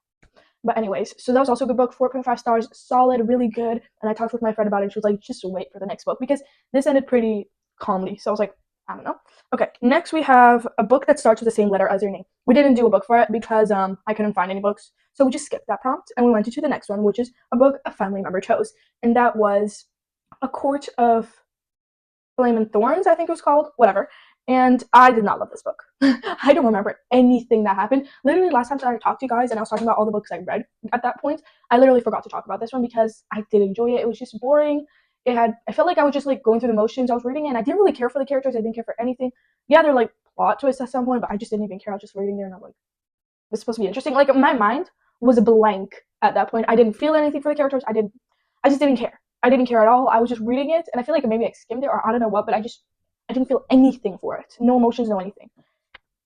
Speaker 1: But anyways, so that was also a good book, 4.5 stars, solid, really good. And I talked with my friend about it, and she was like, just wait for the next book, because this ended pretty calmly. So I was like, I don't know. Okay, next we have a book that starts with the same letter as your name. We didn't do a book for it because I couldn't find any books. So we just skipped that prompt, and we went into the next one, which is a book a family member chose. And that was A Court of Flame and Thorns, I think it was called, whatever. And I did not love this book. I don't remember anything that happened. Literally, last time I talked to you guys and I was talking about all the books I read at that point, I literally forgot to talk about this one because I did enjoy it. It was just boring. I felt like I was just like going through the motions. I was reading it, and I didn't really care for the characters. I didn't care for anything. Yeah, they're like plot twists at some point, but I just didn't even care. I was just reading there, and I'm like, this is supposed to be interesting. Like, my mind was blank at that point. I didn't feel anything for the characters. I just didn't care. I didn't care at all. I was just reading it, and I feel like maybe I skimmed it, or I don't know what, but I didn't feel anything for it. No emotions, no anything.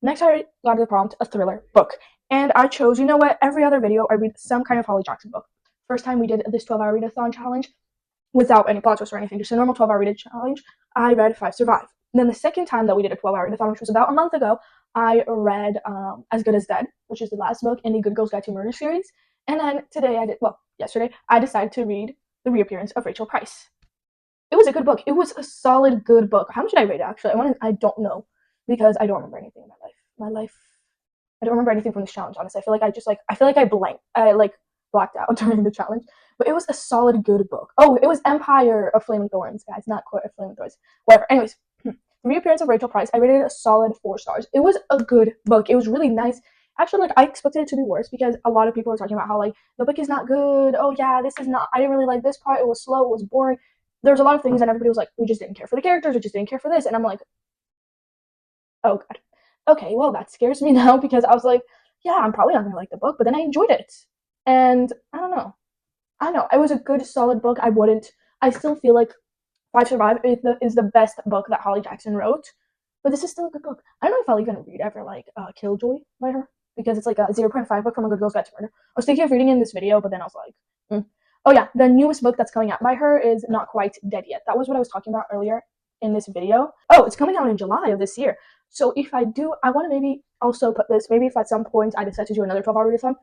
Speaker 1: Next, I got the prompt, a thriller book. And I chose, you know what, every other video, I read some kind of Holly Jackson book. First time we did this 12-hour readathon challenge, without any plot twist or anything, just a normal 12-hour read challenge, I read 5 Survive. And then the second time that we did a 12-hour readathon, which was about a month ago, I read As Good as Dead, which is the last book in the Good Girls Guide to Murder series. And then yesterday, I decided to read The Reappearance of Rachel Price. It was a good book. It was a solid, good book. How much did I rate it, actually? I don't know, because I don't remember anything in my life. I don't remember anything from this challenge, honestly. I feel like I blacked out during the challenge. But it was a solid, good book. Oh, it was Empire of Flame and Thorns, guys, not Court of Flame and Thorns. Whatever. Anyways, The Reappearance of Rachel Price, I rated it a solid 4 stars. It was a good book. It was really nice. Actually, like, I expected it to be worse, because a lot of people were talking about how, like, the book is not good. Oh, yeah, this is not, I didn't really like this part. It was slow. It was boring. There was a lot of things, and everybody was like, we just didn't care for the characters. We just didn't care for this. And I'm like, oh, God. Okay, well, that scares me now, because I was like, yeah, I'm probably not going to like the book. But then I enjoyed it. And I don't know. It was a good, solid book. I still feel like 5 Survive is the best book that Holly Jackson wrote. But this is still a good book. I don't know if I'll even read ever, like, Killjoy by her, because it's like a 0.5 book from A Good Girl's Guide to Murder. I was thinking of reading it in this video, but then I was like, Oh yeah, the newest book that's coming out by her is Not Quite Dead Yet. That was what I was talking about earlier in this video. Oh, it's coming out in July of this year. So if I do, I want to maybe also put this, maybe if at some point I decide to do another 12-hour readathon,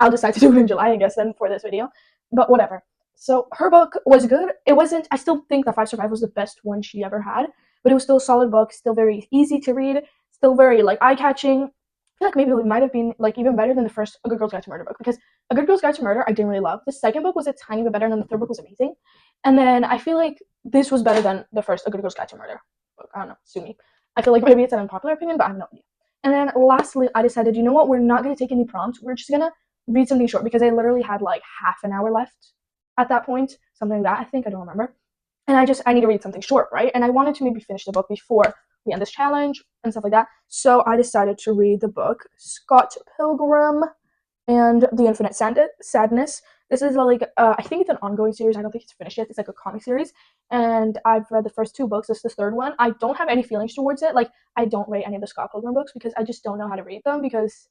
Speaker 1: I'll decide to do it in July, I guess, then for this video. But whatever. So her book was good. It wasn't, I still think that 5 Survive was the best one she ever had, but it was still a solid book, still very easy to read, still very, like, eye-catching. I feel like maybe it might have been, like, even better than the first A Good Girl's Guide to Murder book, because A Good Girl's Guide to Murder I didn't really love. The second book was a tiny bit better, and then the third book was amazing. And then I feel like this was better than the first A Good Girl's Guide to Murder book. I don't know, sue me. I feel like maybe it's an unpopular opinion, but I have no idea. And then lastly, I decided, you know what, we're not going to take any prompts. We're just going to read something short, because I literally had like half an hour left at that point, something like that, I think, I don't remember. And I need to read something short, right? And I wanted to maybe finish the book before we end this challenge and stuff like that. So I decided to read the book Scott Pilgrim and the Infinite Sadness. This is like I think it's an ongoing series. I don't think it's finished yet. It's like a comic series, and I've read the first 2 books. This is the third one. I don't have any feelings towards it. Like I don't rate any of the Scott Pilgrim books because I just don't know how to read them because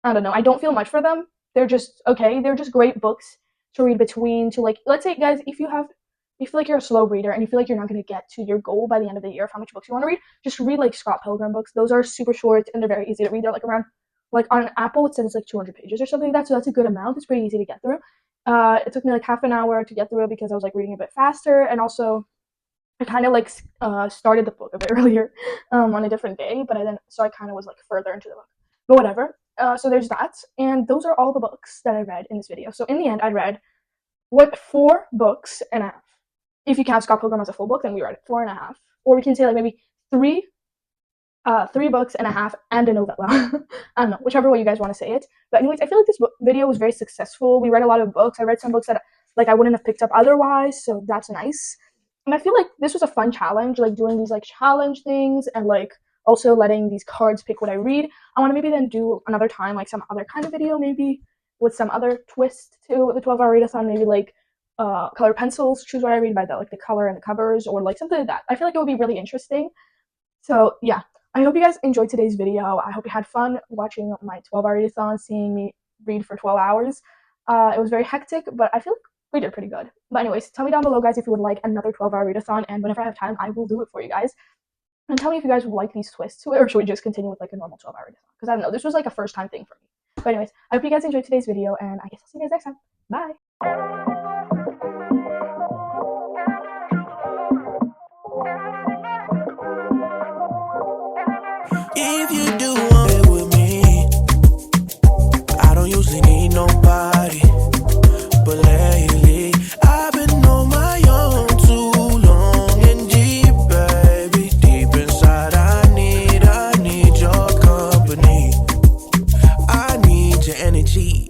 Speaker 1: I don't know. I don't feel much for them. They're just okay. They're just great books to read between. To like, let's say, guys, if you feel like you're a slow reader and you feel like you're not going to get to your goal by the end of the year of how much books you want to read, just read like Scott Pilgrim books. Those are super short and they're very easy to read. They're like around, like on Apple it says it's like 200 pages or something like that, so that's a good amount. It's pretty easy to get through. It took me like half an hour to get through it because I was like reading a bit faster, and also I kind of like started the book a bit earlier on a different day, but I kind of was like further into the book. But whatever. So there's that, and those are all the books that I read in this video. So in the end, I read 4 books and a half. If you count Scott Pilgrim as a full book, then we read 4.5, or we can say like maybe 3 books and a half and a novella. I don't know, whichever way you guys want to say it. But anyways, I feel like this video was very successful. We read a lot of books. I read some books that like I wouldn't have picked up otherwise, so that's nice. And I feel like this was a fun challenge, like doing these like challenge things and like also letting these cards pick what I read. I want to maybe then do another time like some other kind of video, maybe with some other twist to the 12-hour readathon, maybe like color pencils, choose what I read by the color and the covers, or like something like that. I feel like it would be really interesting. So yeah, I hope you guys enjoyed today's video. I hope you had fun watching my 12-hour readathon, seeing me read for 12 hours. It was very hectic, but I feel like we did pretty good. But anyways, tell me down below, guys, if you would like another 12-hour readathon, and whenever I have time, I will do it for you guys. And tell me if you guys would like these twists to it, or should we just continue with like a normal 12-hour readathon? Because I don't know, this was like a first time thing for me. But anyways, I hope you guys enjoyed today's video, and I guess I'll see you guys next time. Bye!
Speaker 2: If you do want it with me, I don't usually need nobody. But lately, I've been on my own too long and deep, baby. Deep inside, I need your company. I need your energy.